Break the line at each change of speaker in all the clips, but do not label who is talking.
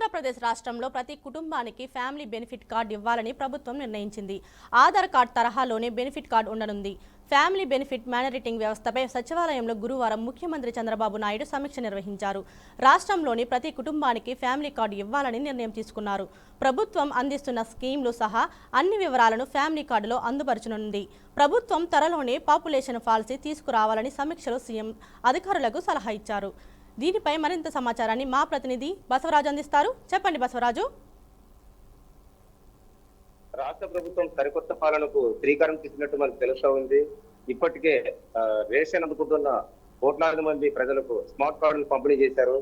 ఆంధ్రప్రదేశ్ రాష్ట్రంలో ప్రతి కుటుంబానికి ఫ్యామిలీ బెనిఫిట్ కార్డు ఇవ్వాలని ప్రభుత్వం నిర్ణయించింది. ఆధార్ కార్డు తరహాలోనే బెనిఫిట్ కార్డు ఉండనుంది. ఫ్యామిలీ బెనిఫిట్ మేనరిటింగ్ వ్యవస్థపై సచివాలయంలో గురువారం ముఖ్యమంత్రి చంద్రబాబు నాయుడు సమీక్ష నిర్వహించారు. రాష్ట్రంలోని ప్రతి కుటుంబానికి ఫ్యామిలీ కార్డు ఇవ్వాలని నిర్ణయం తీసుకున్నారు. ప్రభుత్వం అందిస్తున్న స్కీమ్లు సహా అన్ని వివరాలను ఫ్యామిలీ కార్డులో అందుపరచనుంది. ప్రభుత్వం త్వరలోనే పాపులేషన్ పాలసీ తీసుకురావాలని సమీక్షలో సీఎం అధికారులకు సలహా ఇచ్చారు. దీనిపై మరింత సమాచారాన్ని మా ప్రతినిధి బసవరాజు అందిస్తారు. చెప్పండి బసవరాజు.
రాష్ట్ర ప్రభుత్వం సరికొత్త పాలనకు శ్రీకారం చుట్టినట్టు మనకు తెలుస్తా ఉంది. ఇప్పటికే రేషన్ అందుకుంటున్న కోట్లాది మంది ప్రజలకు స్మార్ట్ కార్డులు పంపిణీ చేశారు.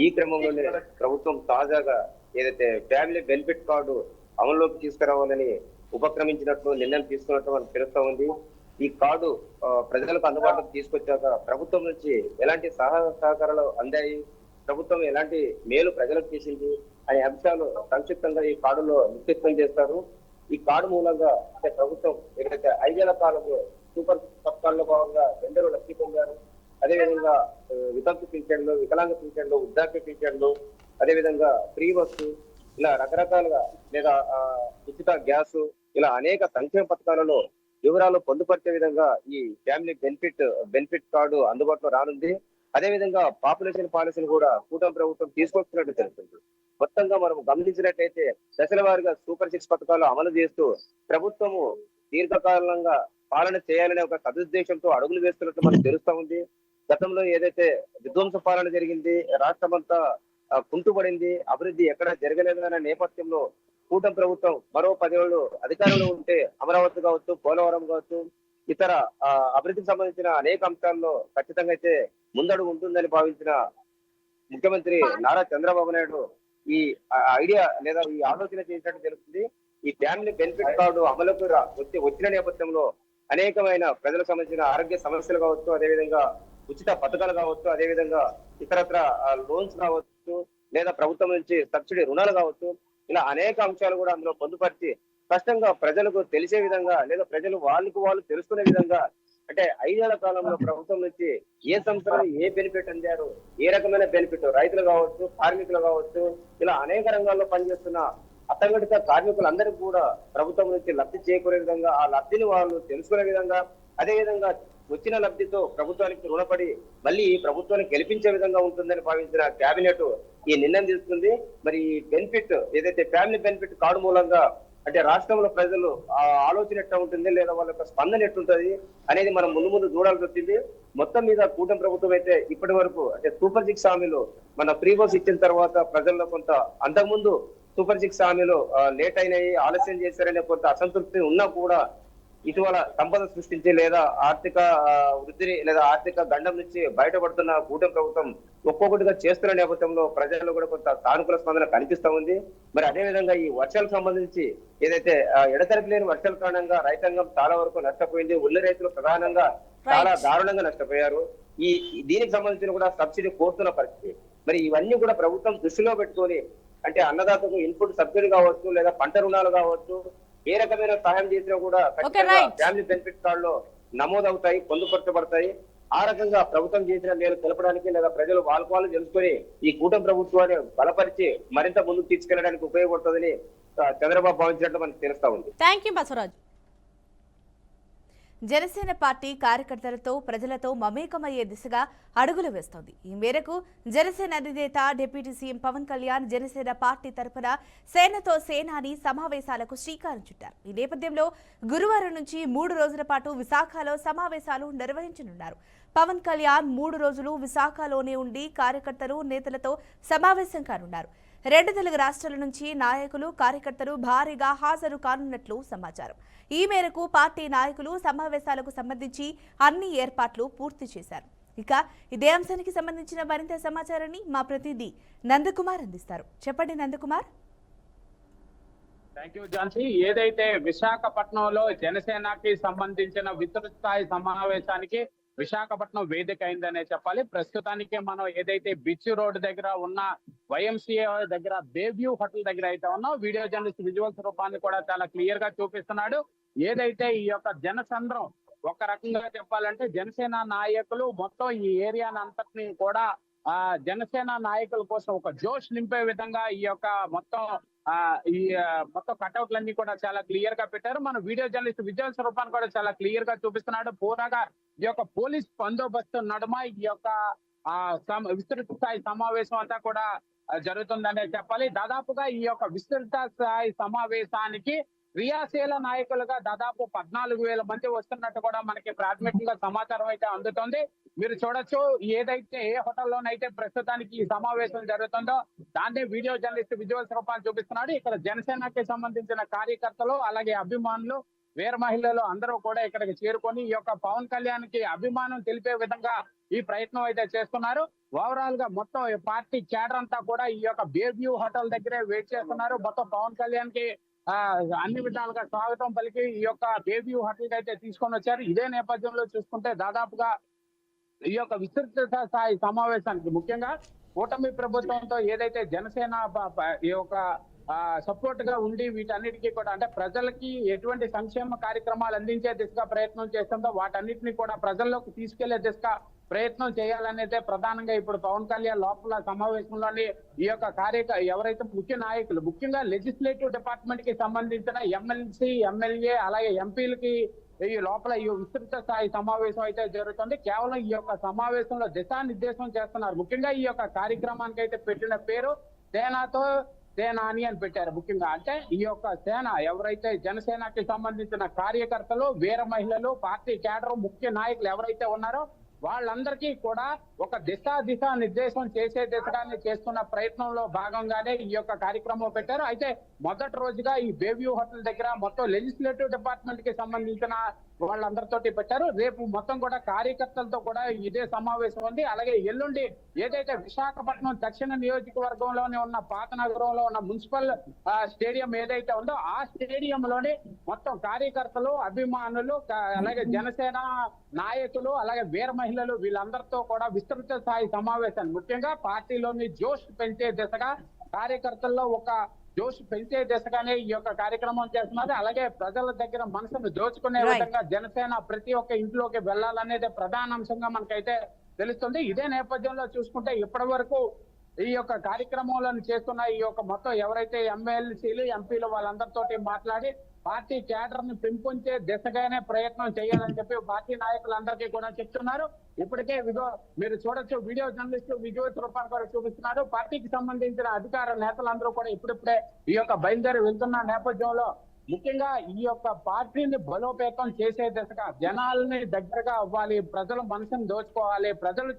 ఈ క్రమంలోనే ప్రభుత్వం తాజాగా ఏదైతే ఫ్యామిలీ బెనిఫిట్ కార్డు అమల్లోకి తీసుకురావాలని ఉపక్రమించినట్లు నిర్ణయం తీసుకున్నట్టు మనకు తెలుస్తా ఉంది. ఈ కార్డు ప్రజలకు అందుబాటులోకి తీసుకొచ్చాక ప్రభుత్వం నుంచి ఎలాంటి సహకారాలు అందాయి, ప్రభుత్వం ఎలాంటి మేలు ప్రజలకు చేసింది అనే అంశాలు సంక్షిప్తంగా ఈ కార్డులో నిక్షిప్తం చేస్తారు. ఈ కార్డు మూలంగా అంటే ప్రభుత్వం ఏదైతే 5 ఏళ్ల కాలంలో సూపర్ పథకాల్లో భాగంగా ఎందరో లబ్ధి పొందారు. అదేవిధంగా వితంతు పింఛన్లు, వికలాంగ పింఛన్లు, వృద్ధాప్య పింఛన్లు, అదేవిధంగా ఫ్రీ బస్సు, ఇలా రకరకాలుగా లేదా ఉచిత గ్యాస్, ఇలా అనేక సంక్షేమ పథకాలలో వివరాలు పొందుపరిచే విధంగా ఈ ఫ్యామిలీ బెనిఫిట్ కార్డు అందుబాటులో రానుంది. అదేవిధంగా పాపులేషన్ పాలసీని కూడా కూటమి ప్రభుత్వం తీసుకొస్తున్నట్టు తెలుస్తుంది. మొత్తంగా మనం గమనించినట్లయితే దశల వారీగా సూపర్ 6 పథకాలు అమలు చేస్తూ ప్రభుత్వము దీర్ఘకాలంగా పాలన చేయాలనే ఒక సదుద్దేశంతో అడుగులు వేస్తున్నట్టు మనకు తెలుస్తా ఉంది. గతంలో ఏదైతే విధ్వంస పాలన జరిగింది, రాష్ట్రమంతా కుంటుపడింది, అభివృద్ధి ఎక్కడ జరగలేదన్న నేపథ్యంలో కూటమి ప్రభుత్వం మరో 10 ఏళ్ళు అధికారంలో ఉంటే అమరావతి కావచ్చు, పోలవరం కావచ్చు, ఇతర అభివృద్ధికి సంబంధించిన అనేక అంశాల్లో ఖచ్చితంగా అయితే ముందడుగు ఉంటుందని భావించిన ముఖ్యమంత్రి నారా చంద్రబాబు నాయుడు ఈ ఐడియా లేదా ఈ ఆలోచన చేసినట్టు తెలుస్తుంది. ఈ ఫ్యామిలీ బెనిఫిట్ కార్డు అమలుకు వచ్చిన నేపథ్యంలో అనేకమైన ప్రజలకు సంబంధించిన ఆరోగ్య సమస్యలు కావచ్చు, అదేవిధంగా ఉచిత పథకాలు కావచ్చు, అదేవిధంగా ఇతరత్ర లోన్స్ కావచ్చు, లేదా ప్రభుత్వం నుంచి సబ్సిడీ రుణాలు కావచ్చు, ఇలా అనేక అంశాలు కూడా అందులో పొందుపరిచి స్పష్టంగా ప్రజలకు తెలిసే విధంగా లేదా ప్రజలు వాళ్ళు తెలుసుకునే విధంగా అంటే 5 ఏళ్ల కాలంలో ప్రభుత్వం నుంచి ఏ సంస్థలు ఏ బెనిఫిట్ అందారు, ఏ రకమైన బెనిఫిట్ రైతులు కావచ్చు, కార్మికులు కావచ్చు, ఇలా అనేక రంగాల్లో పనిచేస్తున్న అసంఘటిత కార్మికులందరికీ కూడా ప్రభుత్వం నుంచి లబ్ధి చేకూరే విధంగా ఆ లబ్ధిని వాళ్ళు తెలుసుకునే విధంగా, అదేవిధంగా వచ్చిన లబ్ధితో ప్రభుత్వానికి రుణపడి మళ్ళీ ప్రభుత్వాన్ని గెలిపించే విధంగా ఉంటుందని భావించిన కేబినెట్ ఈ నిర్ణయం తీసుకుంది. మరి ఈ బెనిఫిట్ ఏదైతే ఫ్యామిలీ బెనిఫిట్ కార్డు మూలంగా అంటే రాష్ట్రంలో ప్రజలు ఆలోచన ఎట్లా ఉంటుంది లేదా వాళ్ళ యొక్క స్పందన ఎట్లుంటది అనేది మనం ముందు చూడాల్సి వచ్చింది. మొత్తం మీద కూటమి ప్రభుత్వం అయితే ఇప్పటి వరకు అంటే సూపర్ 6 హామీలు మన ఫ్రీ బస్ ఇచ్చిన తర్వాత ప్రజల్లో కొంత అంతకుముందు సూపర్ 6 హామీలు లేట్ అయినాయి, ఆలస్యం చేశారనే కొంత అసంతృప్తి ఉన్నా కూడా ఇటీవల సంపద సృష్టించి లేదా ఆర్థిక వృద్ధిని లేదా ఆర్థిక గండం నుంచి బయటపడుతున్న కూటమి ప్రభుత్వం ఒక్కొక్కటిగా చేస్తున్న నేపథ్యంలో ప్రజల్లో కూడా కొంత సానుకూల స్పందన కనిపిస్తా ఉంది. మరి అదేవిధంగా ఈ వర్షాలకు సంబంధించి ఏదైతే ఎడతెరపి లేని వర్షాల కారణంగా రైతాంగం చాలా వరకు నష్టపోయింది, ఉల్లి రైతులు ప్రధానంగా చాలా దారుణంగా నష్టపోయారు. దీనికి సంబంధించిన కూడా సబ్సిడీ కోరుతున్న పరిస్థితి. మరి ఇవన్నీ కూడా ప్రభుత్వం దృష్టిలో పెట్టుకొని అంటే అన్నదాతకు ఇన్పుట్ సబ్సిడీ కావచ్చు, లేదా పంట రుణాలు కావచ్చు, ఏ రకమైన సహాయం చేసినా కూడా ఫ్యామిలీ బెనిఫిట్ కార్డులో నమోదవుతాయి, పొందుపరచబడతాయి. ఆ రకంగా ప్రభుత్వం చేసిన మేలు తెలపడానికి లేదా ప్రజలు వాళ్ళు తెలుసుకొని ఈ కూటమి ప్రభుత్వాన్ని బలపరిచి మరింత ముందుకు తీసుకెళ్లడానికి ఉపయోగపడుతుందని చంద్రబాబు భావించినట్లు మనకు తెలుస్తా ఉంది.
థాంక్యూ బసవరాజ్.
జనసేన పార్టీ కార్యకర్తలతో ప్రజలతో మమేకమయ్యే దిశగా అడుగులు వేస్తోంది. ఈ మేరకు జనసేన అధినేత deputy CM Pawan Kalyan Janasena party తరఫున సేనతో సేనాని సమావేశాలకు శ్రీకారం చుట్టారు. ఈ నేపథ్యంలో గురువారం నుంచి 3 రోజుల పాటు విశాఖలో సమావేశాలు నిర్వహించనున్నారు. పవన్ కళ్యాణ్ 3 రోజులు విశాఖలోనే ఉండి కార్యకర్తలు, నేతలతో సమావేశం కానున్నారు. 2 తెలుగు రాష్ట్రాల నుంచి నాయకులు, కార్యకర్తలు భారీగా హాజరు కానున్నట్లు సమాచారం. ఈ మేరకు పార్టీ నాయకులు సమావేశాలకు సంబంధించి అన్ని ఏర్పాట్లు పూర్తి చేశారు. ఇక ఇదే అంశానికి సంబంధించిన మరింత సమాచారాన్ని మా ప్రతినిధి నందకుమార్ అందిస్తారు. చెప్పండి నందకుమార్.
Thank you Jhansi. ఏదైతే విశాఖపట్నంలో జనసేనకి సంబంధించిన విస్తృత స్థాయి సమావేశానికి విశాఖపట్నం వేదిక అయిందనే చెప్పాలి. ప్రస్తుతానికి మనం ఏదైతే బీచ్ రోడ్ దగ్గర ఉన్న వైఎంసీఏ దగ్గర బేవ్యూ హోటల్ దగ్గర అయితే ఉన్నాం. వీడియో జర్నలిస్ట్ విజువల్స్ రూపాన్ని కూడా చాలా క్లియర్ గా చూపిస్తున్నాడు. ఏదైతే ఈ యొక్క జనసంద్రం ఒక రకంగా చెప్పాలంటే జనసేన నాయకులు మొత్తం ఈ ఏరియాని అంతటిని కూడా జనసేన నాయకుల కోసం ఒక జోష్ నింపే విధంగా ఈ యొక్క మొత్తం మొత్తం కటౌట్లన్నీ కూడా చాలా క్లియర్ గా పెట్టారు. మన వీడియో జర్నలిస్ట్ విజయ స్వరూపాన్ని కూడా చాలా క్లియర్ గా చూపిస్తున్నాడు. పూర్ణగా ఈ యొక్క పోలీస్ బందోబస్తు నడుమ ఈ యొక్క విస్తృత స్థాయి సమావేశం అంతా కూడా జరుగుతుందనే చెప్పాలి. దాదాపుగా ఈ యొక్క విస్తృత స్థాయి సమావేశానికి క్రియాశీల నాయకులుగా దాదాపు 14,000 మంది వస్తున్నట్టు కూడా మనకి ప్రాథమికంగా సమాచారం అయితే అందుతుంది. మీరు చూడొచ్చు, ఏదైతే ఏ హోటల్లోనైతే ప్రస్తుతానికి ఈ సమావేశం జరుగుతుందో దాన్ని వీడియో జర్నలిస్ట్ విజువల్స్ రూపాన్ని చూపిస్తున్నాడు. ఇక్కడ జనసేనకి సంబంధించిన కార్యకర్తలు అలాగే అభిమానులు వీర మహిళలు అందరూ కూడా ఇక్కడికి చేరుకొని ఈ యొక్క పవన్ కళ్యాణ్ కి అభిమానం తెలిపే విధంగా ఈ ప్రయత్నం అయితే చేస్తున్నారు. ఓవరాల్ గా మొత్తం పార్టీ క్యాడర్ అంతా కూడా ఈ యొక్క బేవ్యూ హోటల్ దగ్గరే వెయిట్ చేస్తున్నారు. మొత్తం పవన్ కళ్యాణ్ కి అన్ని విధాలుగా స్వాగతం పలికి ఈ యొక్క బేవ్యూ హోటల్ అయితే తీసుకొని వచ్చారు. ఇదే నేపథ్యంలో చూసుకుంటే దాదాపుగా ఈ యొక్క విస్తృత స్థాయి సమావేశానికి ముఖ్యంగా కూటమి ప్రభుత్వంతో ఏదైతే జనసేన ఈ యొక్క సపోర్ట్ గా ఉండి వీటన్నిటికీ కూడా అంటే ప్రజలకి ఎటువంటి సంక్షేమ కార్యక్రమాలు అందించే దిశగా ప్రయత్నం చేస్తుందో వాటన్నిటిని కూడా ప్రజల్లోకి తీసుకెళ్లే దిశగా ప్రయత్నం చేయాలనేదే ప్రధానంగా ఇప్పుడు పవన్ కళ్యాణ్ లోపల సమావేశంలోని ఈ యొక్క ఎవరైతే ముఖ్య నాయకులు ముఖ్యంగా లెజిస్లేటివ్ డిపార్ట్మెంట్ కి సంబంధించిన ఎమ్మెల్సీ ఎమ్మెల్యే అలాగే ఎంపీలకి ఈ లోపల ఈ విస్తృత స్థాయి సమావేశం అయితే జరుగుతుంది. కేవలం ఈ యొక్క సమావేశంలో దిశానిర్దేశం చేస్తున్నారు. ముఖ్యంగా ఈ యొక్క కార్యక్రమానికి అయితే పెట్టిన పేరు సేనాతో సేనాని అని పెట్టారు. ముఖ్యంగా అంటే ఈ యొక్క సేన ఎవరైతే జనసేనకి సంబంధించిన కార్యకర్తలు వీర మహిళలు పార్టీ క్యాడర్ ముఖ్య నాయకులు ఎవరైతే ఉన్నారో వాళ్ళందరికీ కూడా ఒక దిశా నిర్దేశం చేసే దిశగానే చేస్తున్న ప్రయత్నంలో భాగంగానే ఈ యొక్క కార్యక్రమం పెట్టారు. అయితే మొదటి రోజుగా ఈ బేవ్యూ హోటల్ దగ్గర మొత్తం లెజిస్లేటివ్ డిపార్ట్మెంట్ కి సంబంధించిన వాళ్ళందరితోటి పెట్టారు. రేపు మొత్తం కూడా కార్యకర్తలతో కూడా ఇదే సమావేశం ఉంది. అలాగే ఎల్లుండి ఏదైతే విశాఖపట్నం దక్షిణ నియోజకవర్గంలోనే ఉన్న పాత నగరంలో ఉన్న మున్సిపల్ స్టేడియం ఏదైతే ఉందో ఆ స్టేడియంలోనే మొత్తం కార్యకర్తలు అభిమానులు అలాగే జనసేన నాయకులు అలాగే వీర మహిళలు వీళ్ళందరితో కూడా విస్తృత స్థాయి సమావేశాన్ని ముఖ్యంగా పార్టీలోని జోష్ పెంచే దిశగా కార్యకర్తల్లో ఒక జోష్ పెంచే దిశగానే ఈ యొక్క కార్యక్రమం చేస్తున్నారు. అలాగే ప్రజల దగ్గర మనసును దోచుకునే విధంగా జనసేన ప్రతి ఒక్క ఇంట్లోకి వెళ్లాలనేది ప్రధాన అంశంగా మనకైతే తెలుస్తుంది. ఇదే నేపథ్యంలో చూసుకుంటే ఇప్పటి వరకు ఈ యొక్క కార్యక్రమంలో చేస్తున్న ఈ యొక్క మొత్తం ఎవరైతే ఎమ్మెల్సీలు ఎంపీలు వాళ్ళందరితోటి మాట్లాడి పార్టీ క్యాడర్ ని పెంపొంచే దిశగానే ప్రయత్నం చేయాలని చెప్పి పార్టీ నాయకులందరికీ కూడా చెప్తున్నారు. ఇప్పటికే మీరు చూడొచ్చు, వీడియో జర్నలిస్ట్ విజువల్స్ రూపాన్ని కూడా చూపిస్తున్నారు. పార్టీకి సంబంధించిన అధికార నేతలందరూ కూడా ఇప్పుడిప్పుడే ఈ యొక్క బయలుదేరి వెళ్తున్న నేపథ్యంలో ముఖ్యంగా ఈ యొక్క పార్టీని బలోపేతం చేసే దిశగా జనాలని దగ్గరగా అవ్వాలి, ప్రజల మనసుని దోచుకోవాలి, ప్రజలు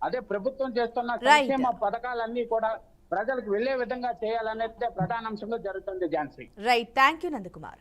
అదే ప్రభుత్వం చేస్తున్న సంక్షేమ పథకాలన్నీ కూడా ప్రజలకు వెళ్లే విధంగా చేయాలనేది ప్రధాన అంశంగా జరుగుతుంది. Jhansi.
Right, thank you Nandakumar.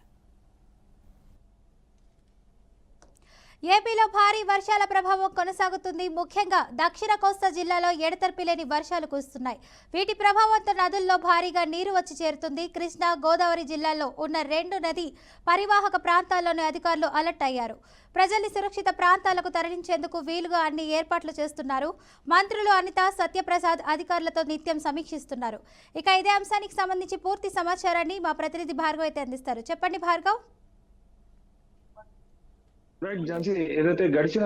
ఏపీలో భారీ వర్షాల ప్రభావం కొనసాగుతుంది. ముఖ్యంగా దక్షిణ కోస్తా జిల్లాలో ఎడతెరిపి లేని వర్షాలు కురుస్తున్నాయి. వీటి ప్రభావంతో నదుల్లో భారీగా నీరు వచ్చి చేరుతుంది. కృష్ణా, గోదావరి జిల్లాల్లో ఉన్న 2 నది పరివాహక ప్రాంతాల్లోని అధికారులు అలర్ట్ అయ్యారు. ప్రజల్ని సురక్షిత ప్రాంతాలకు తరలించేందుకు వీలుగా అన్ని ఏర్పాట్లు చేస్తున్నారు. మంత్రులు అనిత, సత్యప్రసాద్ అధికారులతో నిత్యం సమీక్షిస్తున్నారు. ఇక ఇదే అంశానికి సంబంధించి పూర్తి సమాచారాన్ని మా ప్రతినిధి భార్గవ్ అయితే అందిస్తారు. చెప్పండి భార్గవ్.
రైట్ ఝాన్సీ, ఏదైతే గడిచిన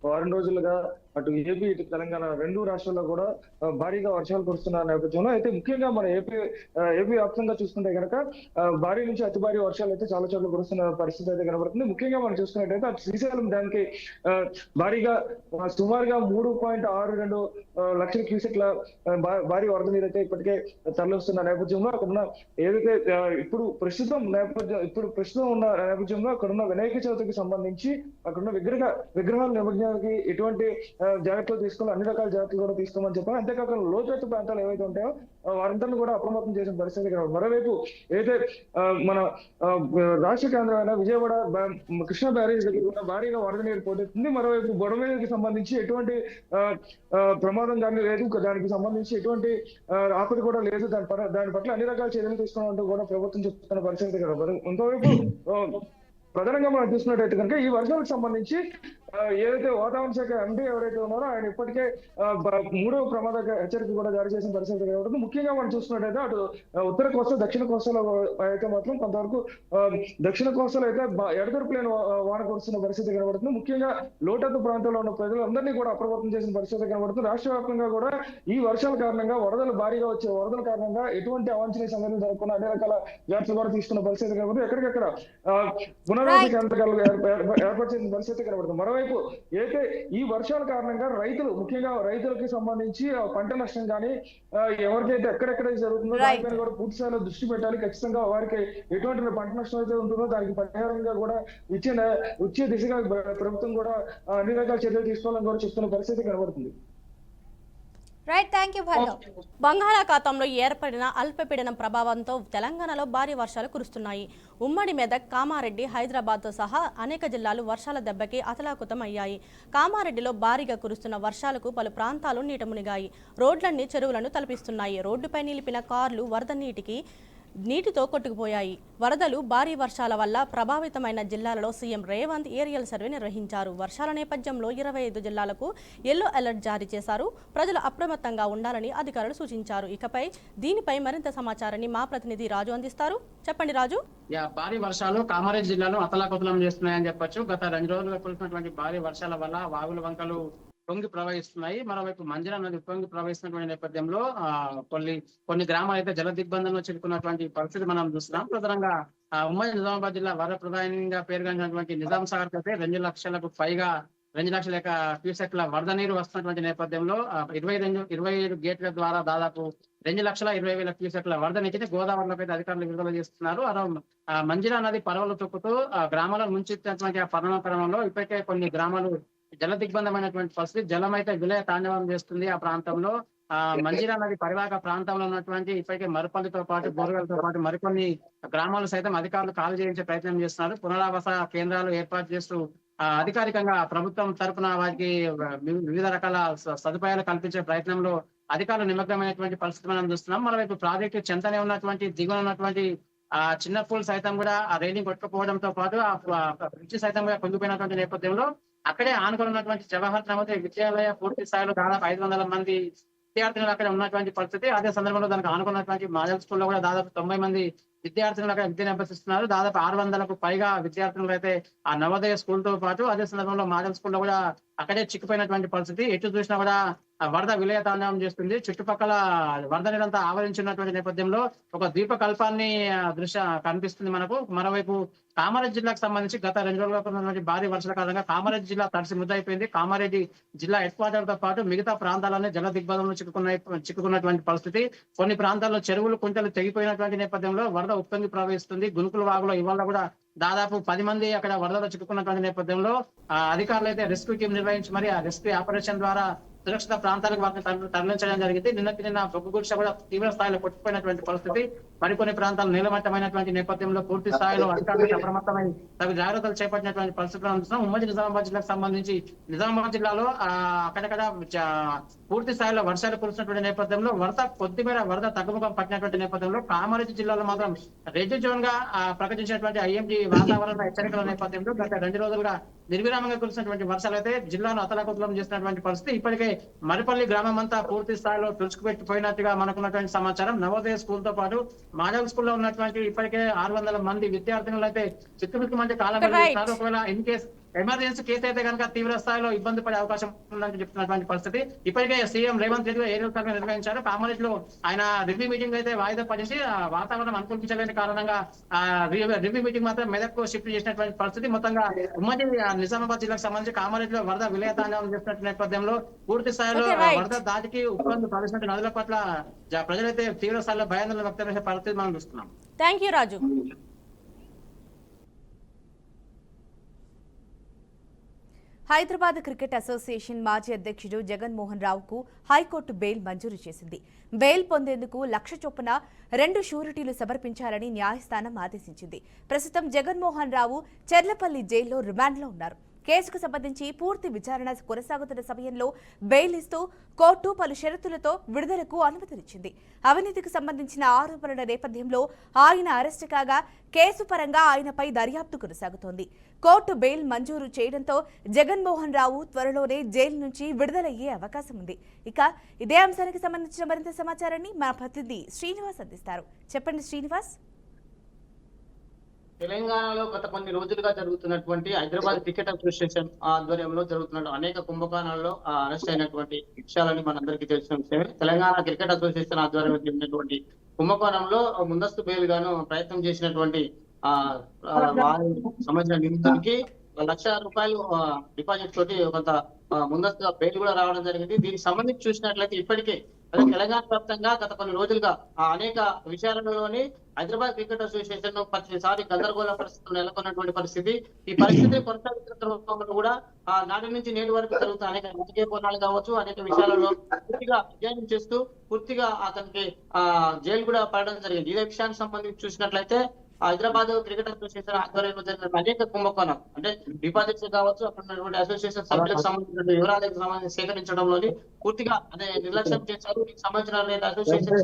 వారం రోజులుగా అటు ఏపీ ఇటు తెలంగాణ 2 రాష్ట్రాల్లో కూడా భారీగా వర్షాలు కురుస్తున్న నేపథ్యంలో అయితే ముఖ్యంగా మన ఏపీ వ్యాప్తంగా చూసుకుంటే కనుక భారీ నుంచి అతి భారీ వర్షాలు అయితే చాలా చోట్ల కురుస్తున్న పరిస్థితి అయితే కనబడుతుంది. ముఖ్యంగా మనం చూసుకున్నట్టయితే అటు శ్రీశైలం డ్యామ్కి భారీగా సుమారుగా 3.62 లక్షల క్యూసెక్ల భారీ వరద నీరు అయితే ఇప్పటికే తరలిస్తున్న నేపథ్యంలో అక్కడున్న ఏదైతే ఇప్పుడు ప్రస్తుతం ఉన్న నేపథ్యంలో అక్కడున్న వినాయక చవితికి సంబంధించి అక్కడున్న విగ్రహాల నిమజ్జనానికి ఎటువంటి జాగ్రత్తలు తీసుకోవాలి, అన్ని రకాల జాగ్రత్తలు కూడా తీసుకోమని చెప్పారు. అంతేకాకుండా లోతట్టు ప్రాంతాలు ఏవైతే ఉంటాయో వారందరినీ కూడా అప్రమత్తం చేసిన పరిస్థితి. మరోవైపు ఏదైతే మన రాష్ట్ర కేంద్రమైన విజయవాడ కృష్ణా బ్యారేజ్ దగ్గర కూడా భారీగా వరద నీరు పోటెత్తుంది. మరోవైపు బొడమేరుకి సంబంధించి ఎటువంటి ప్రమాదం కానీ లేదు, దానికి సంబంధించి ఎటువంటి ఆపద కూడా లేదు. దాని పట్ల అన్ని రకాల చర్యలు తీసుకున్నట్టు కూడా ప్రభుత్వం చెప్తున్న పరిస్థితి కదా. ఇంకోవైపు ప్రధానంగా మనం చూసుకున్నట్టయితే కనుక ఈ వర్షాలకు సంబంధించి ఏదైతే వాతావరణ శాఖ ఎండీ ఎవరైతే ఉన్నారో ఆయన ఇప్పటికే 3వ ప్రమాద హెచ్చరిక కూడా జారీ చేసిన పరిస్థితి కనబడుతుంది. ముఖ్యంగా మనం చూసుకున్నట్టయితే అటు ఉత్తర కోస్తా దక్షిణ కోస్తాలో అయితే మాత్రం కొంతవరకు దక్షిణ కోస్తాలో అయితే ఎడతెరపులేని వాన కురుస్తున్న పరిస్థితి కనబడుతుంది. ముఖ్యంగా లోతట్టు ప్రాంతంలో ఉన్న ప్రజలందరినీ కూడా అప్రమత్తం చేసిన పరిస్థితి కనబడుతుంది. రాష్ట్ర వ్యాప్తంగా కూడా ఈ వర్షాల కారణంగా భారీగా వచ్చే వరదల కారణంగా ఎటువంటి అవాంఛనీయ సంఘటనలు జరగకుండా అన్ని రకాల జాగ్రత్తలు కూడా తీసుకున్న పరిస్థితి కనబడుతుంది. ఎక్కడికెక్కడ పునరావాస కేంద్రాలు ఏర్పాటు చేసిన పరిస్థితి కనబడుతుంది. మరోవైపు అయితే ఈ వర్షాల కారణంగా ముఖ్యంగా రైతులకి సంబంధించి పంట నష్టం కానీ ఎవరికైతే ఎక్కడెక్కడ జరుగుతుందో దానిపైన కూడా పూర్తి స్థాయిలో దృష్టి పెట్టాలి. ఖచ్చితంగా వారికి ఎటువంటి పంట నష్టం అయితే ఉంటుందో దానికి పరిహారంగా కూడా ఇచ్చే దిశగా ప్రభుత్వం కూడా అన్ని రకాల చర్యలు తీసుకోవాలని కూడా చూస్తున్న పరిస్థితి కనబడుతుంది.
Right, thank you Bhargav.
బంగాళాఖాతంలో ఏర్పడిన అల్పపీడనం ప్రభావంతో తెలంగాణలో భారీ వర్షాలు కురుస్తున్నాయి. ఉమ్మడి మెదక్, కామారెడ్డి, హైదరాబాద్తో సహా అనేక జిల్లాలు వర్షాల దెబ్బకి అతలాకుతం అయ్యాయి. కామారెడ్డిలో భారీగా కురుస్తున్న వర్షాలకు పలు ప్రాంతాలు నీట మునిగాయి. రోడ్లన్నీ చెరువులను తలపిస్తున్నాయి. రోడ్డుపై నిలిపిన కార్లు వరద నీటితో కొట్టుకుపోయాయి. వరదలు, భారీ వర్షాల వల్ల ప్రభావితమైన జిల్లాలలో సీఎం రేవంత్ ఏరియల్ సర్వే నిర్వహించారు. వర్షాల నేపథ్యంలో 25 జిల్లాలకు ఎల్లో అలర్ట్ జారీ చేశారు. ప్రజలు అప్రమత్తంగా ఉండాలని అధికారులు సూచించారు. ఇకపై దీనిపై మరింత సమాచారాన్ని మా ప్రతినిధి రాజు అందిస్తారు. చెప్పండి రాజు.
భారీ వర్షాలు కామారెడ్డి జిల్లాలో అతలాకుతలం చేస్తున్నాయని చెప్పొచ్చు. గత 2 రోజులుగా కురిసినటువంటి భారీ వర్షాల వల్ల వాగుల వంకలు పొంగి ప్రవహిస్తున్నాయి. మరోవైపు మంజరా నది పొంగి ప్రవహిస్తున్నటువంటి నేపథ్యంలో కొన్ని గ్రామాలు అయితే జల దిగ్బంధంలో చిక్కుకున్నటువంటి పరిస్థితి మనం చూస్తున్నాం. ప్రధానంగా ఉమ్మడి నిజామాబాద్ జిల్లా వరద ప్రధానంగా పేరుగాంచినటువంటి నిజాం సాగర్ అయితే 2 లక్షలకు పైగా 2 లక్షల క్యూసెక్ల వరద నీరు వస్తున్నటువంటి నేపథ్యంలో 25 గేట్ల ద్వారా దాదాపు 2,20,000 క్యూసెక్ల వరద నీటిని గోదావరిలోకి అయితే అధికారులు విడుదల చేస్తున్నారు. మంజరా నది పరవలు తొక్కుతూ గ్రామాలను ముంచెత్తినటువంటి ఆ పరిణామ క్రమంలో ఇప్పటికే కొన్ని గ్రామాలు జల దిగ్బంధమైనటువంటి పరిస్థితి. జలం అయితే విలయ తాండవం చేస్తుంది ఆ ప్రాంతంలో. మంజీరా నది పరివాహక ప్రాంతంలో ఉన్నటువంటి ఇప్పటికే మరుపల్లితో పాటు బోరుగలతో పాటు మరికొన్ని గ్రామాలు సైతం అధికారులు ఖాళీ చేయించే ప్రయత్నం చేస్తున్నారు. పునరావాస కేంద్రాలు ఏర్పాటు చేస్తూ అధికారికంగా ప్రభుత్వం తరఫున వారికి వివిధ రకాల సదుపాయాలు కల్పించే ప్రయత్నంలో అధికారులు నిమగ్నమైనటువంటి పరిస్థితి మనం చూస్తున్నాం. మరోవైపు ప్రాజెక్టు చెంతనే ఉన్నటువంటి దిగువన ఉన్నటువంటి చిన్న పూల్ సైతం కూడా ఆ రైలింగ్ కొట్టుకుపోవడంతో పాటు ఆ బ్రిడ్జ్ సైతం కూడా కుంగిపోయినటువంటి నేపథ్యంలో అక్కడే ఆనుకొని ఉన్నటువంటి జవహర్ నవోదయ విద్యాలయ పూర్తి స్థాయిలో దాదాపు 500 మంది విద్యార్థులు అక్కడ ఉన్నటువంటి పరిస్థితి. అదే సందర్భంలో దానికి ఆనుకున్నటువంటి మోడల్ స్కూల్లో కూడా దాదాపు 90 మంది విద్యార్థులు అక్కడ విద్యను అభ్యసిస్తున్నారు. దాదాపు 600కు పైగా విద్యార్థులు అయితే ఆ నవోదయ స్కూల్ తో పాటు అదే సందర్భంలో మోడల్ స్కూల్లో కూడా అక్కడే చిక్కుపోయినటువంటి పరిస్థితి. ఎటు చూసినా కూడా వరద విలయ తాండవం చేస్తుంది. చుట్టుపక్కల వరద నీరంతా ఆవరించినటువంటి నేపథ్యంలో ఒక ద్వీపకల్పాన్ని దృశ్య కనిపిస్తుంది మనకు. మరోవైపు కామారెడ్డి జిల్లాకు సంబంధించి గత 2 రోజులుగా కురిసినటువంటి భారీ వర్షాల కారణంగా కామారెడ్డి జిల్లా తడిసి ముద్దయిపోయింది. కామారెడ్డి జిల్లా హెడ్ క్వార్టర్ తో పాటు మిగతా ప్రాంతాలన్నీ జల దిగ్బంధంలో చిక్కుకున్నటువంటి పరిస్థితి. కొన్ని ప్రాంతాల్లో చెరువులు, కుంటలు తెగిపోయినటువంటి నేపథ్యంలో వరద ఉప్పొంగి ప్రవహిస్తుంది. గునుకుల వాగులో ఇవాళ కూడా దాదాపు 10 మంది అక్కడ వరదలో చిక్కుకున్నటువంటి నేపథ్యంలో అధికారులు అయితే రెస్క్యూ టీం నిర్వహించి మరి ఆ రెస్క్యూ ఆపరేషన్ ద్వారా సురక్షిత ప్రాంతాలకు వాటిని తరలించడం జరిగింది. నిన్న బొగ్గు గుడిసె కూడా తీవ్ర స్థాయిలో కొట్టుకుపోయినటువంటి పరిస్థితి. మరికొన్ని ప్రాంతాలు నీలమట్టమైనటువంటి నేపథ్యంలో పూర్తి స్థాయిలో అధికారులకు అప్రమత్తమై తగు జాగ్రత్తలు చేపట్టినటువంటి పరిస్థితులు చూస్తున్నాం. ఉమ్మడి నిజామాబాద్ జిల్లాకు సంబంధించి నిజామాబాద్ జిల్లాలో అక్కడక్కడ పూర్తి స్థాయిలో వర్షాలు కురిసినటువంటి నేపథ్యంలో కొద్దిమేర వరద తగ్గుముఖం పట్టినటువంటి నేపథ్యంలో కామారెడ్డి జిల్లాలో మాత్రం రెడ్ జోన్ గా ప్రకటించినటువంటి ఐఎండీ వాతావరణ హెచ్చరికల నేపథ్యంలో గత 2 రోజులుగా నిర్విరామంగా కురిసినటువంటి వర్షాలు అయితే జిల్లాను అతలాకుతలం చేసినటువంటి పరిస్థితి. ఇప్పటికే మరిపల్లి గ్రామం అంతా పూర్తి స్థాయిలో తుడుచుకుపెట్టిపోయినట్టుగా మనకున్నటువంటి సమాచారం. నవోదయ స్కూల్ తో పాటు మోడల్ స్కూల్లో ఉన్నటువంటి ఇప్పటికే 600 మంది విద్యార్థినులు అయితే చిక్కుమిక్కు మధ్య కాలం వెళ్తున్నారు. ఒకవేళ ఇన్ కేసు ఎమర్జెన్సీ కేసు అయితే కనుక తీవ్ర స్థాయిలో ఇబ్బంది పడే అవకాశం ఉందని చెప్తున్నటువంటి పరిస్థితి. ఇప్పటికే CM Revanth Reddy aerial survey నిర్వహించారు. కామారెడ్డిలో ఆయన రివ్యూ మీటింగ్ అయితే వాయిదా పడేసి వాతావరణం అనుకూలించలేని కారణంగా రివ్యూ మీటింగ్ మాత్రం మెదక్కు షిఫ్ట్ చేసినటువంటి పరిస్థితి. మొత్తంగా ఉమ్మడి నిజామాబాద్ జిల్లాకు సంబంధించి కామారెడ్డిలో వరద విలయ తాండవం చేస్తున్న నేపథ్యంలో పూర్తి స్థాయిలో వరద దాటికి ఉప్పొంగి ప్రవేశించిన నదుల పట్ల ప్రజలైతే తీవ్ర స్థాయిలో భయాందోళన వ్యక్తం చేసే పరిస్థితి మనం చూస్తున్నాం.
Thank you Raju.
Hyderabad cricket association మాజీ అధ్యక్షుడు జగన్మోహన్ రావుకు హైకోర్టు బెయిల్ మంజూరు చేసింది. బెయిల్ పొందేందుకు 1,00,000 చొప్పున 2 షూరిటీలు సమర్పించాలని న్యాయస్థానం ఆదేశించింది. ప్రస్తుతం జగన్మోహన్ రావు చెర్లపల్లి జైల్లో రిమాండ్లో ఉన్నారు. కేసుకు సంబంధించి పూర్తి విచారణ కొనసాగుతున్న సమయంలో బెయిల్ ఇస్తూ కోర్టు పలు షరతులతో విడుదలకు అనుమతినిచ్చింది. అవినీతికి సంబంధించిన ఆరోపణల నేపథ్యంలో ఆయన అరెస్టు కాగా కేసు పరంగా ఆయనపై దర్యాప్తు కొనసాగుతోంది. కోర్టు బెయిల్ మంజూరు చేయడంతో జగన్మోహన్ రావు త్వరలోనే జైలు నుంచి విడుదలయ్యే అవకాశం ఉంది. ఇక ఇదే అంశానికి సంబంధించిన మరింత సమాచారాన్ని మా ప్రతినిధి శ్రీనివాస్ అందిస్తారు. చెప్పండి శ్రీనివాస్.
తెలంగాణలో గత కొన్ని రోజులుగా జరుగుతున్నటువంటి హైదరాబాద్ క్రికెట్ అసోసియేషన్ ఆధ్వర్యంలో జరుగుతున్న అనేక కుంభకోణాల్లో అరెస్ట్ అయినటువంటి విషయాలని మనందరికీ తెలిసిన విషయమే. తెలంగాణ క్రికెట్ అసోసియేషన్ ఆధ్వర్యంలో జరిగినటువంటి కుంభకోణంలో ముందస్తు బెయిల్ గాను ప్రయత్నం చేసినటువంటి సంబంధించిన నిందితుడికి ₹1,00,000 డిపాజిట్ తోటి కొంత ముందస్తుగా బెయిల్ కూడా రావడం జరిగింది. దీనికి సంబంధించి చూసినట్లయితే ఇప్పటికే అదే తెలంగాణ వ్యాప్తంగా గత కొన్ని రోజులుగా అనేక విషయాలలోని హైదరాబాద్ క్రికెట్ అసోసియేషన్ ప్రతిసారి గందరగోళ పరిస్థితులు నెలకొన్నటువంటి పరిస్థితి. ఈ పరిస్థితి కొనసాగుతున్న క్రమంలో కూడా నాటి నుంచి నేటి వరకు జరుగుతున్న అనేక రాజకీయ కోణాలు కావచ్చు, అనేక విషయాలలో పూర్తిగా అధ్యయనం చేస్తూ పూర్తిగా అతనికి జైలు కూడా పడడం జరిగింది. ఇదే విషయానికి సంబంధించి చూసినట్లయితే హైదరాబాద్ క్రికెట్ అసోసియేషన్ ఆధ్వర్యంలో జరిగిన అనేక కుంభకోణం అంటే డిపాజిట్స్ కావచ్చు, అక్కడ ఉన్నటువంటి అసోసియేషన్ సభ్యులకు సంబంధించిన వివరాలకు సంబంధించి సేకరించడంలోని పూర్తిగా అదే నిర్లక్ష్యం చేశారు. దీనికి సంబంధించిన అసోసియేషన్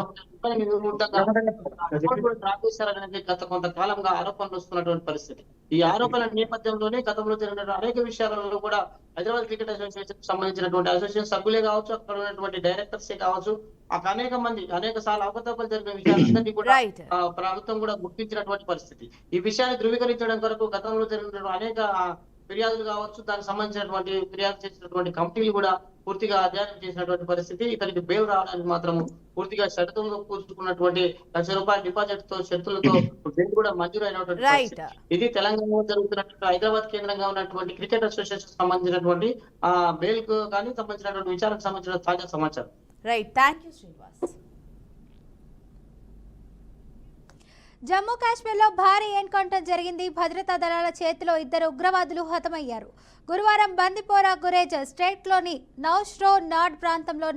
డ్రాప్ చేశారనేది గత కొంతకాలంగా ఆరోపణలు వస్తున్నటువంటి పరిస్థితి. ఈ ఆరోపణల నేపథ్యంలోనే గతంలో జరిగిన అనేక విషయాలలో కూడా హైదరాబాద్ క్రికెట్ అసోసియేషన్ సంబంధించినటువంటి అసోసియేషన్ సభ్యులే కావచ్చు, అక్కడ ఉన్నటువంటి డైరెక్టర్సే కావచ్చు, అనేక సార్లు అవకతవకలు జరిగిన విషయాలన్నింటినీ కూడా ప్రభుత్వం కూడా గుర్తించినటువంటి పరిస్థితి. ఈ విషయాన్ని ధృవీకరించడం కొరకు గతంలో జరిగిన అనేక ఫిర్యాదులు కావచ్చు, దానికి సంబంధించినటువంటి ఫిర్యాదు చేసినటువంటి కమిటీలు కూడా పూర్తిగా అధ్యయనం చేసినటువంటి పరిస్థితి. ఇతనికి బెయిల్ రావడానికి మాత్రం పూర్తిగా షరతులతో కూర్చుకున్నటువంటి ₹1,00,000 డిపాజిట్ తో షరతులతో బెయిల్ కూడా మంజూరు అయినటువంటి పరిస్థితి. ఇది తెలంగాణలో జరుగుతున్నటువంటి హైదరాబాద్ కేంద్రంగా ఉన్నటువంటి క్రికెట్ అసోసియేషన్ సంబంధించినటువంటి బెయిల్ కు కానీ సంబంధించినటువంటి విచారణకు సంబంధించిన తాజా సమాచారం.
Right, thank you Srinivas.
Jammu కాశ్మీర్లో భారీ ఎన్కౌంటర్ జరిగింది. భద్రతా దళాల చేతిలో 2 ఉగ్రవాదులు హతమయ్యారు. గురువారం బందిపోరా గురేజ్ స్టేట్లోని నౌష్రో నాడ్ ప్రాంతంలో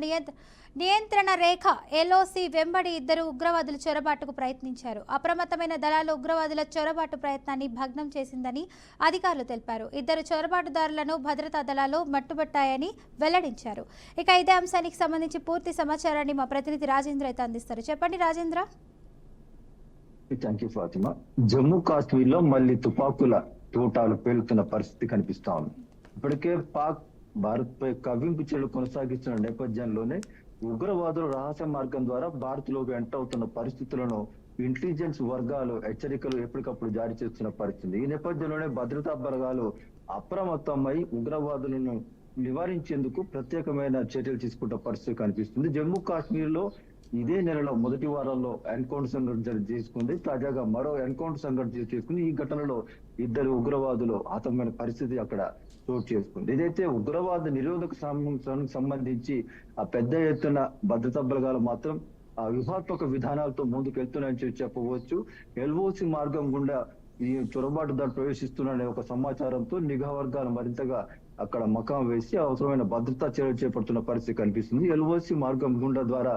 నియంత్రణ రేఖ ఎల్ఓసి వెంబడి 2 ఉగ్రవాదులు చొరబాటుకు ప్రయత్నించారు. అప్రమత్తమైన దళాలు ఉగ్రవాదుల చొరబాటు ప్రయత్నాన్ని భగ్నం చేసిందని అధికారులు తెలిపారు. 2 చొరబాటుదారులను భద్రతా దళాలు మట్టుబట్టాయని వెల్లడించారు. ఇక ఇదే అంశానికి సంబంధించి పూర్తి సమాచారాన్ని మా ప్రతినిధి రాజేంద్ర అయితే అందిస్తారు. చెప్పండి రాజేంద్ర.
Thank you Fatima. జమ్మూ కాశ్మీర్ లో మళ్ళీ తుపాకుల తూటాలు పేలుతున్న పరిస్థితి కనిపిస్తా ఉంది. ఇప్పటికే పాక్ భారత్ పై కవ్వింపు చర్యలు కొనసాగిస్తున్న నేపథ్యంలోనే ఉగ్రవాదులు రహస్య మార్గం ద్వారా భారత్ లోకి ఎంటర్ అవుతున్న పరిస్థితులను ఇంటెలిజెన్స్ వర్గాలు హెచ్చరికలు ఎప్పటికప్పుడు జారీ చేస్తున్న పరిస్థితి. ఈ నేపథ్యంలోనే భద్రతా బలగాలు అప్రమత్తమై ఉగ్రవాదులను నివారించేందుకు ప్రత్యేకమైన చర్యలు తీసుకుంటున్న పరిస్థితి కనిపిస్తుంది. జమ్మూ కాశ్మీర్ లో ఇదే నెలలో మొదటి వారంలో ఎన్కౌంటర్ సంఘటన చేసుకుంది. తాజాగా మరో ఎన్కౌంటర్ సంఘటన చేసుకుని ఈ ఘటనలో 2 ఉగ్రవాదులు హతమైన పరిస్థితి అక్కడ చోటు చేసుకుంది. ఏదైతే ఉగ్రవాద నిరోధక సంబంధించి పెద్ద ఎత్తున భద్రతా బలగాలు మాత్రం వ్యూహాత్మక విధానాలతో ముందుకెళ్తున్నాయని చెప్పవచ్చు. ఎల్ఓసి మార్గం గుండా ఈ చొరబాటుదారు ప్రవేశిస్తున్నారనే ఒక సమాచారంతో నిఘా వర్గాలు మరింతగా అక్కడ మకాం వేసి అవసరమైన భద్రతా చర్యలు చేపడుతున్న పరిస్థితి కనిపిస్తుంది. ఎల్ఓసి మార్గం గుండా ద్వారా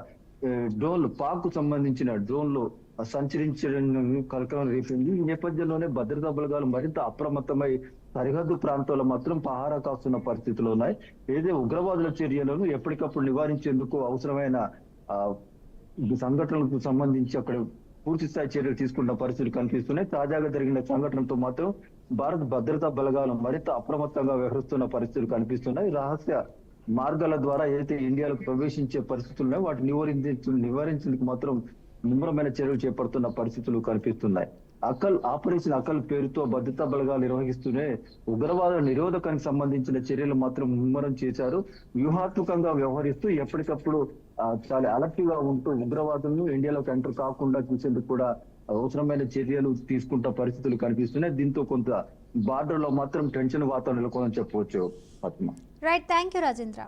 డ్రోన్లు పాక్ కు సంబంధించిన డ్రోన్లు సంచరించడం కలకలం రేపింది. ఈ నేపథ్యంలోనే భద్రతా బలగాలు మరింత అప్రమత్తమై సరిహద్దు ప్రాంతాల్లో మాత్రం పహారా కాస్తున్న పరిస్థితులు ఉన్నాయి. ఏదే ఉగ్రవాదుల చర్యలను ఎప్పటికప్పుడు నివారించేందుకు అవసరమైన సంఘటనలకు సంబంధించి అక్కడ పూర్తి స్థాయి చర్యలు తీసుకున్న పరిస్థితులు కనిపిస్తున్నాయి. తాజాగా జరిగిన సంఘటనతో మాత్రం భారత భద్రతా బలగాలు మరింత అప్రమత్తంగా వ్యవహరిస్తున్న పరిస్థితులు కనిపిస్తున్నాయి. రహస్య మార్గాల ద్వారా ఏదైతే ఇండియాలోకి ప్రవేశించే పరిస్థితులు ఉన్నాయో వాటిని నివారించేందుకు మాత్రం ముమ్మరమైన చర్యలు చేపడుతున్న పరిస్థితులు కనిపిస్తున్నాయి. ఆపరేషన్ అకల్ పేరుతో భద్రతా బలగాలు నిర్వహిస్తూనే ఉగ్రవాద నిరోధకానికి సంబంధించిన చర్యలు మాత్రం ముమ్మరం చేశారు. వ్యూహాత్మకంగా వ్యవహరిస్తూ ఎప్పటికప్పుడు చాలా అలర్ట్ గా ఉంటూ ఉగ్రవాదులను ఇండియాలోకి ఎంటర్ కాకుండా చూసేందుకు కూడా అవసరమైన చర్యలు తీసుకుంటున్న పరిస్థితులు కనిపిస్తున్నాయి. దీంతో కొంత బార్డర్ లో మాత్రం టెన్షన్ వాతావరణం నెలకొందని చెప్పవచ్చు.
Right, thank you Rajendra.